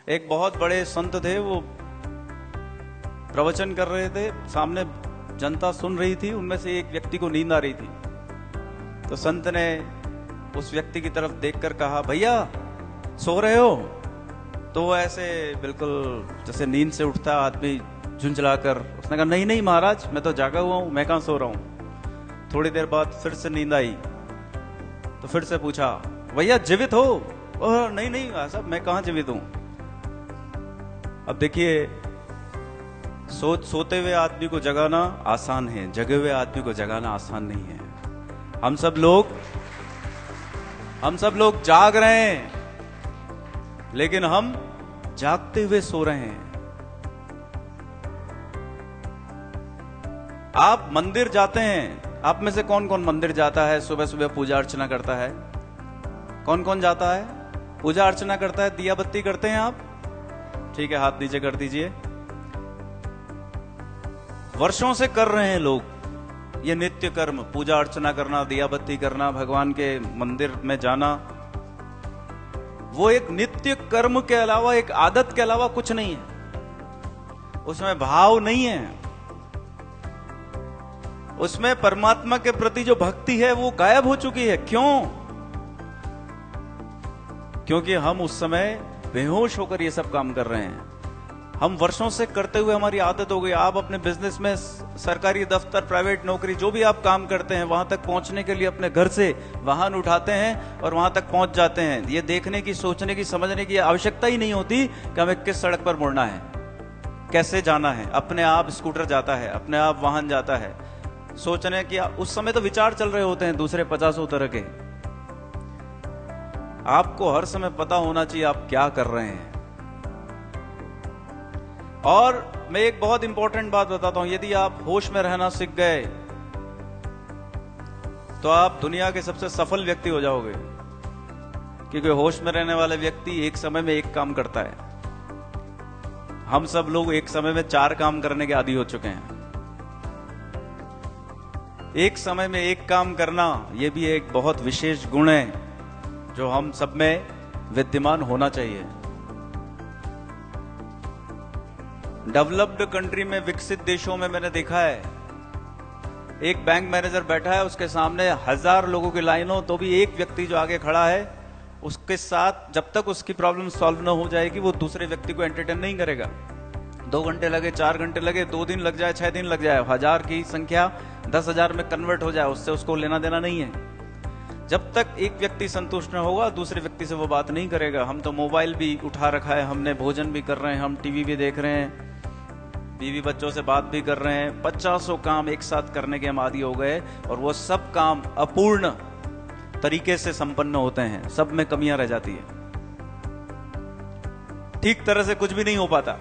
एक बहुत बड़े संत थे, वो प्रवचन कर रहे थे, सामने जनता सुन रही थी। उनमें से एक व्यक्ति को नींद आ रही थी, तो संत ने उस व्यक्ति की तरफ देखकर कहा, भैया सो रहे हो? तो वो ऐसे बिल्कुल जैसे नींद से उठता आदमी झुंझलाकर उसने कहा, नहीं नहीं महाराज, मैं तो जागा हुआ हूं, मैं कहां सो रहा हूं। थोड़ी देर बाद फिर से नींद आई, तो फिर से पूछा, भैया जीवित हो? ओह नहीं नहीं साहब, मैं कहां जीवित हूं। अब देखिए, सोते हुए आदमी को जगाना आसान है, जगे हुए आदमी को जगाना आसान नहीं है। हम सब लोग जाग रहे हैं, लेकिन हम जागते हुए सो रहे हैं। आप मंदिर जाते हैं, आप में से कौन कौन मंदिर जाता है, सुबह सुबह पूजा अर्चना करता है? कौन कौन जाता है, पूजा अर्चना करता है, दिया बत्ती करते हैं आप? ठीक है, हाथ नीचे कर दीजिए। वर्षों से कर रहे हैं लोग ये नित्य कर्म, पूजा अर्चना करना, दिया बत्ती करना, भगवान के मंदिर में जाना। वो एक नित्य कर्म के अलावा, एक आदत के अलावा कुछ नहीं है। उसमें भाव नहीं है, उसमें परमात्मा के प्रति जो भक्ति है वो गायब हो चुकी है। क्यों? क्योंकि हम उस समय बेहोश होकर ये सब काम कर रहे हैं। हम वर्षों से करते हुए हमारी आदत हो गई। आप अपने बिजनेस में, सरकारी दफ्तर, प्राइवेट नौकरी, जो भी आप काम करते हैं, वहां तक पहुंचने के लिए अपने घर से वाहन उठाते हैं और वहां तक पहुंच जाते हैं। ये देखने की, सोचने की, समझने की आवश्यकता ही नहीं होती कि हमें किस सड़क पर मुड़ना है, कैसे जाना है। अपने आप स्कूटर जाता है, अपने आप वाहन जाता है। सोचने की उस समय तो विचार चल रहे होते हैं दूसरे 50 तरह के। आपको हर समय पता होना चाहिए आप क्या कर रहे हैं। और मैं एक बहुत इंपॉर्टेंट बात बताता हूं, यदि आप होश में रहना सीख गए तो आप दुनिया के सबसे सफल व्यक्ति हो जाओगे। क्योंकि होश में रहने वाले व्यक्ति एक समय में एक काम करता है। हम सब लोग एक समय में 4 काम करने के आदी हो चुके हैं। एक समय में एक काम करना, यह भी एक बहुत विशेष गुण है जो हम सब में विद्यमान होना चाहिए। डेवलप्ड कंट्री में, विकसित देशों में मैंने देखा है, एक बैंक मैनेजर बैठा है, उसके सामने 1000 लोगों की लाइन हो, तो भी एक व्यक्ति जो आगे खड़ा है उसके साथ जब तक उसकी प्रॉब्लम सॉल्व न हो जाएगी वो दूसरे व्यक्ति को एंटरटेन नहीं करेगा। 2 घंटे लगे, 4 घंटे लगे, 2 दिन लग जाए, 6 दिन लग जाए, 1000 की संख्या 10,000 में कन्वर्ट हो जाए, उससे उसको लेना देना नहीं है। जब तक एक व्यक्ति संतुष्ट न होगा दूसरे व्यक्ति से वो बात नहीं करेगा। हम तो मोबाइल भी उठा रखा है, हमने भोजन भी कर रहे हैं, हम टीवी भी देख रहे हैं, बीवी बच्चों से बात भी कर रहे हैं। 50 काम एक साथ करने के हम आदी हो गए और वो सब काम अपूर्ण तरीके से संपन्न होते हैं, सब में कमियां रह जाती है, ठीक तरह से कुछ भी नहीं हो पाता।